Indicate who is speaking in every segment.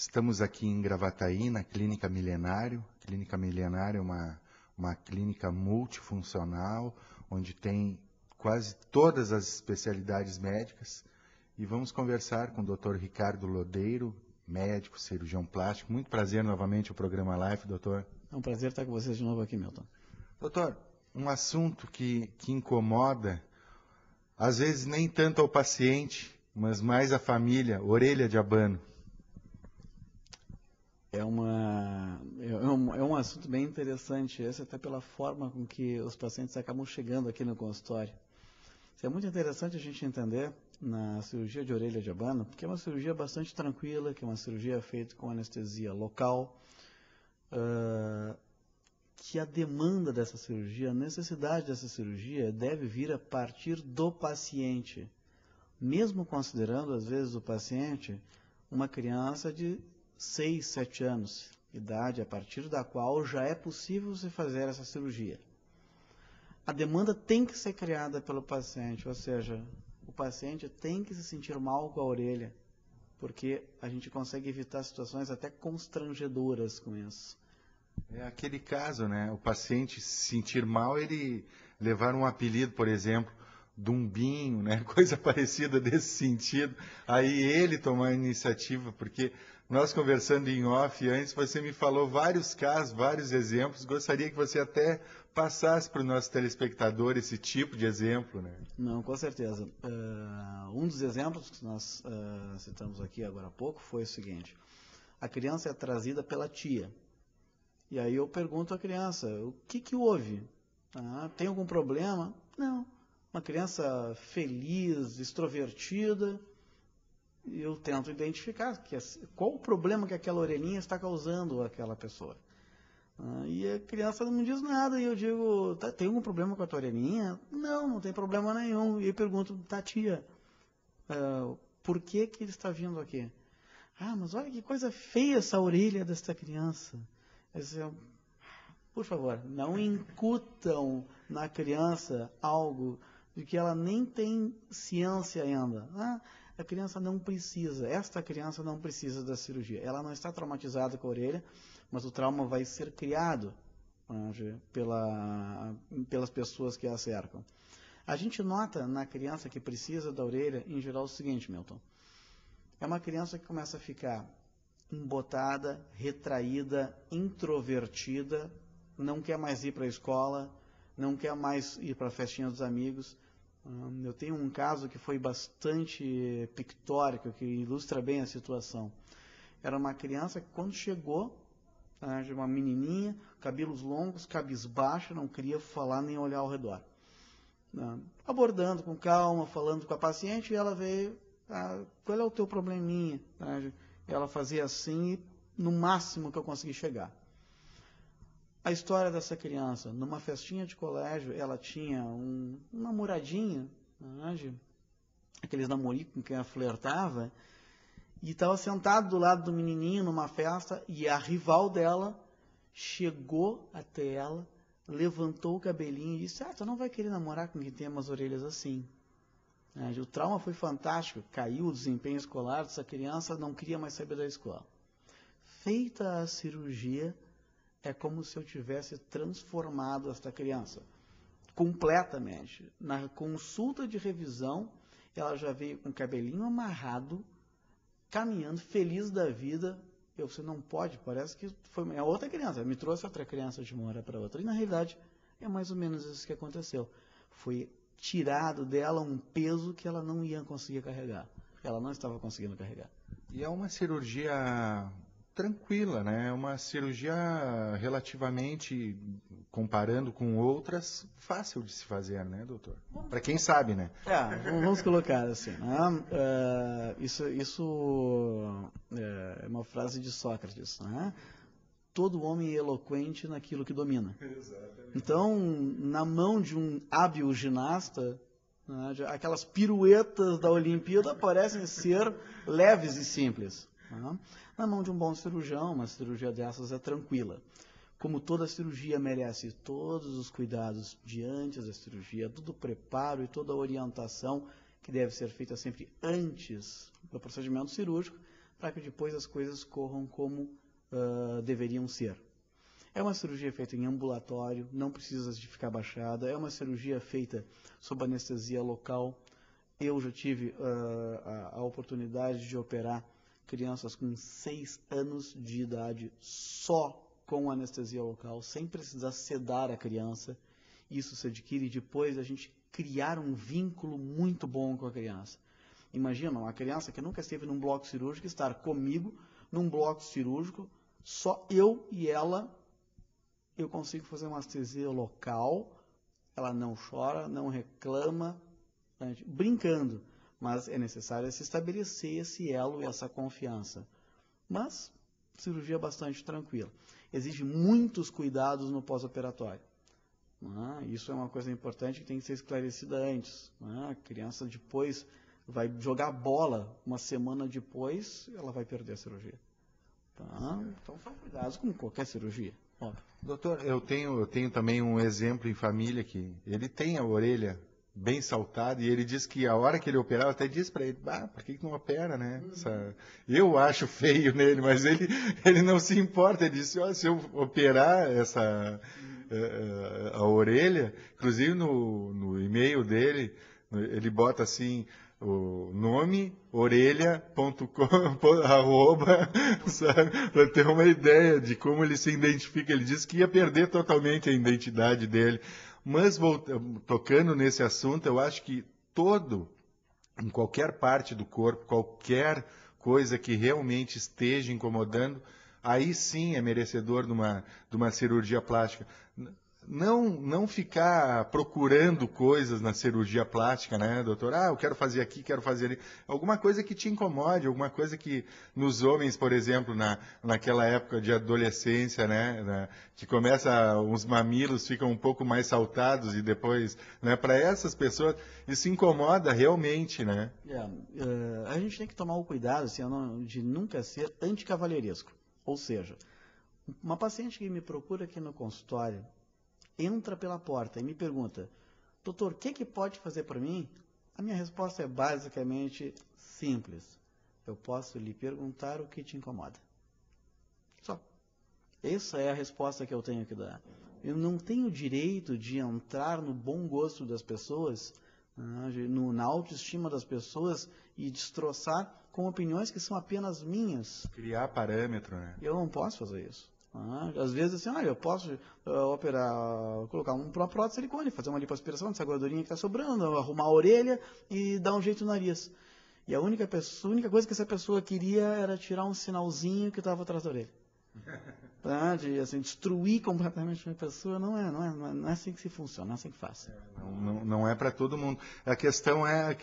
Speaker 1: Estamos aqui em Gravataí, na Clínica Milenário. A Clínica Milenário é uma clínica multifuncional, onde tem quase todas as especialidades médicas. E vamos conversar com o Dr. Ricardo Lodeiro, médico, cirurgião plástico. Muito prazer novamente o programa Life, doutor.
Speaker 2: É um prazer estar com vocês de novo aqui, Milton.
Speaker 1: Doutor, um assunto que incomoda, às vezes nem tanto ao paciente, mas mais a família, orelha de abano.
Speaker 2: É um assunto bem interessante, esse até pela forma com que os pacientes acabam chegando aqui no consultório. Isso é muito interessante a gente entender na cirurgia de orelha de abano, porque é uma cirurgia bastante tranquila, que é uma cirurgia feita com anestesia local, que a demanda dessa cirurgia, a necessidade dessa cirurgia deve vir a partir do paciente, mesmo considerando, às vezes, o paciente uma criança de 6, 7 anos, idade a partir da qual já é possível se fazer essa cirurgia. A demanda tem que ser criada pelo paciente, ou seja, o paciente tem que se sentir mal com a orelha, porque a gente consegue evitar situações até constrangedoras com isso.
Speaker 1: É aquele caso, né? O paciente se sentir mal, ele levar um apelido, por exemplo, Dumbinho, né? Coisa parecida desse sentido. Aí ele tomar a iniciativa, porque nós conversando em off antes, você me falou vários casos, vários exemplos. Gostaria que você até passasse para o nosso telespectador esse tipo de exemplo, né?
Speaker 2: Não, com certeza. Um dos exemplos que nós citamos aqui agora há pouco foi o seguinte: a criança é trazida pela tia. E aí eu pergunto à criança, o que houve? Tem algum problema? Não. Uma criança feliz, extrovertida, eu tento identificar qual o problema que aquela orelhinha está causando àquela pessoa. E a criança não diz nada, e eu digo, tem algum problema com a tua orelhinha? Não, não tem problema nenhum. E eu pergunto, tia, por que ele está vindo aqui? Mas olha que coisa feia essa orelha desta criança. Por favor, não incutam na criança algo de que ela nem tem ciência ainda. A criança não precisa, esta criança não precisa da cirurgia. Ela não está traumatizada com a orelha, mas o trauma vai ser criado pelas pessoas que a cercam. A gente nota na criança que precisa da orelha, em geral, o seguinte, Milton. É uma criança que começa a ficar embotada, retraída, introvertida, não quer mais ir para a escola, não quer mais ir para a festinha dos amigos. Eu tenho um caso que foi bastante pictórico, que ilustra bem a situação. Era uma criança que quando chegou, uma menininha, cabelos longos, cabisbaixa, não queria falar nem olhar ao redor. Abordando com calma, falando com a paciente, e ela veio, qual é o teu probleminha? Ela fazia assim, no máximo que eu consegui chegar. A história dessa criança, numa festinha de colégio, ela tinha um namoradinho, aqueles namoricos com quem ela flertava, e estava sentado do lado do menininho numa festa, e a rival dela chegou até ela, levantou o cabelinho e disse, tu não vai querer namorar com quem tem umas orelhas assim. O trauma foi fantástico, caiu o desempenho escolar dessa criança, não queria mais saber da escola. Feita a cirurgia, é como se eu tivesse transformado esta criança, completamente. Na consulta de revisão, ela já veio com o cabelinho amarrado, caminhando, feliz da vida. Você não pode, parece que foi a outra criança, me trouxe outra criança de uma hora para outra. E na realidade, é mais ou menos isso que aconteceu. Foi tirado dela um peso que ela não ia conseguir carregar. Ela não estava conseguindo carregar.
Speaker 1: E é uma cirurgia tranquila, né? É uma cirurgia relativamente, comparando com outras, fácil de se fazer, né, doutor? Para quem sabe, né?
Speaker 2: Vamos colocar assim. Isso é uma frase de Sócrates, né? Todo homem é eloquente naquilo que domina.
Speaker 1: Exatamente.
Speaker 2: Então, na mão de um hábil ginasta, aquelas piruetas da Olimpíada parecem ser leves e simples. Na mão de um bom cirurgião, uma cirurgia dessas é tranquila. Como toda cirurgia merece todos os cuidados diante da cirurgia, todo o preparo e toda a orientação que deve ser feita sempre antes do procedimento cirúrgico, para que depois as coisas corram como deveriam ser. É uma cirurgia feita em ambulatório, não precisa de ficar baixada, é uma cirurgia feita sob anestesia local. Eu já tive a oportunidade de operar crianças com 6 anos de idade só com anestesia local, sem precisar sedar a criança. Isso se adquire depois a gente criar um vínculo muito bom com a criança. Imagina uma criança que nunca esteve num bloco cirúrgico estar comigo num bloco cirúrgico, só eu e ela. Eu consigo fazer uma anestesia local, ela não chora, não reclama, brincando, mas é necessário se estabelecer esse elo e essa confiança. Mas, cirurgia bastante tranquila. Exige muitos cuidados no pós-operatório. Isso é uma coisa importante que tem que ser esclarecida antes. A criança depois vai jogar bola, uma semana depois, ela vai perder a cirurgia. Então são cuidados com qualquer cirurgia. Óbvio.
Speaker 1: Doutor, eu tenho também um exemplo em família que ele tem a orelha bem saltada e ele diz que a hora que ele operava, até disse para ele, por que não opera, né? Eu acho feio nele, mas ele não se importa. Ele disse, se eu operar a orelha, inclusive no e-mail dele, ele bota assim, o nome, orelha.com, para ter uma ideia de como ele se identifica. Ele disse que ia perder totalmente a identidade dele. Mas, tocando nesse assunto, eu acho que em qualquer parte do corpo, qualquer coisa que realmente esteja incomodando, aí sim é merecedor de uma cirurgia plástica. Não ficar procurando coisas na cirurgia plástica, né, doutor? Eu quero fazer aqui, quero fazer ali. Alguma coisa que te incomode, alguma coisa que nos homens, por exemplo, naquela época de adolescência, né, que os mamilos ficam um pouco mais saltados e depois, né, para essas pessoas, isso incomoda realmente, né?
Speaker 2: A gente tem que tomar o cuidado de nunca ser anticavalheiresco. Ou seja, uma paciente que me procura aqui no consultório, entra pela porta e me pergunta, doutor, o que pode fazer para mim? A minha resposta é basicamente simples. Eu posso lhe perguntar o que te incomoda. Só. Essa é a resposta que eu tenho que dar. Eu não tenho direito de entrar no bom gosto das pessoas, na autoestima das pessoas e destroçar com opiniões que são apenas minhas.
Speaker 1: Criar parâmetro, né?
Speaker 2: Eu não posso fazer isso. Às vezes, assim, eu posso colocar uma prótese de silicone, fazer uma lipoaspiração dessa gordurinha que está sobrando, arrumar a orelha e dar um jeito no nariz. E a única coisa que essa pessoa queria era tirar um sinalzinho que estava atrás da orelha. De destruir completamente uma pessoa, não é assim que se funciona, não é assim que faz.
Speaker 1: Não é para todo mundo. A questão é a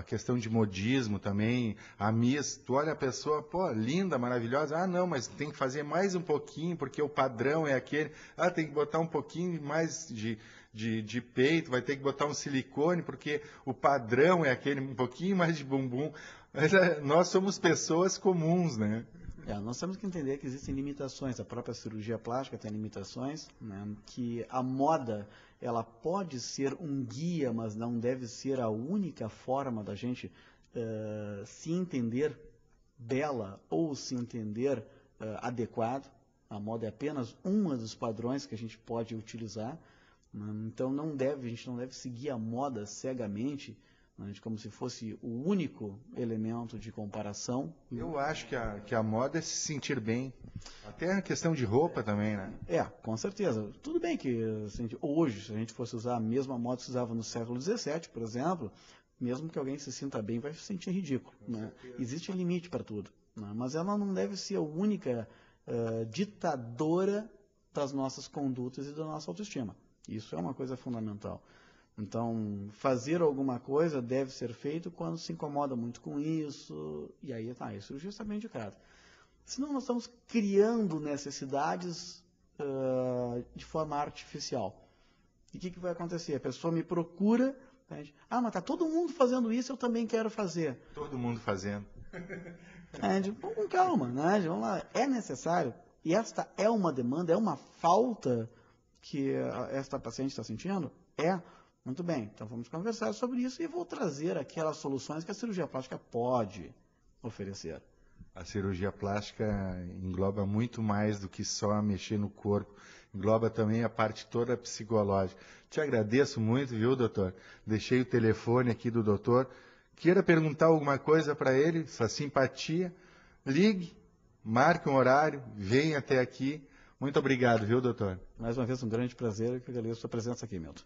Speaker 1: questão de modismo também. A Miss, tu olha a pessoa, linda, maravilhosa. Não, mas tem que fazer mais um pouquinho, porque o padrão é aquele. Tem que botar um pouquinho mais de peito, vai ter que botar um silicone, porque o padrão é aquele, um pouquinho mais de bumbum. Mas nós somos pessoas comuns, né?
Speaker 2: Nós temos que entender que existem limitações, a própria cirurgia plástica tem limitações, né, que a moda ela pode ser um guia, mas não deve ser a única forma da gente se entender bela ou se entender adequado. A moda é apenas um dos padrões que a gente pode utilizar, né, então a gente não deve seguir a moda cegamente, como se fosse o único elemento de comparação.
Speaker 1: Eu acho que a moda é se sentir bem. Até a questão de roupa também, né?
Speaker 2: Com certeza. Tudo bem que hoje, se a gente fosse usar a mesma moda que se usava no século XVII, por exemplo, mesmo que alguém se sinta bem, vai se sentir ridículo. Né? Existe um limite para tudo. Né? Mas ela não deve ser a única ditadora das nossas condutas e da nossa autoestima. Isso é uma coisa fundamental. Então, fazer alguma coisa deve ser feito quando se incomoda muito com isso, e aí isso está bem indicado. Senão nós estamos criando necessidades de forma artificial. E o que vai acontecer? A pessoa me procura, mas está todo mundo fazendo isso, eu também quero fazer.
Speaker 1: Todo mundo fazendo.
Speaker 2: Com calma, vamos lá, é necessário, e esta é uma demanda, é uma falta que esta paciente está sentindo? Muito bem, então vamos conversar sobre isso e vou trazer aquelas soluções que a cirurgia plástica pode oferecer.
Speaker 1: A cirurgia plástica engloba muito mais do que só mexer no corpo. Engloba também a parte toda psicológica. Te agradeço muito, viu, doutor? Deixei o telefone aqui do doutor. Queira perguntar alguma coisa para ele, essa simpatia, ligue, marque um horário, venha até aqui. Muito obrigado, viu, doutor?
Speaker 2: Mais uma vez, um grande prazer e que agradeço a sua presença aqui, Milton.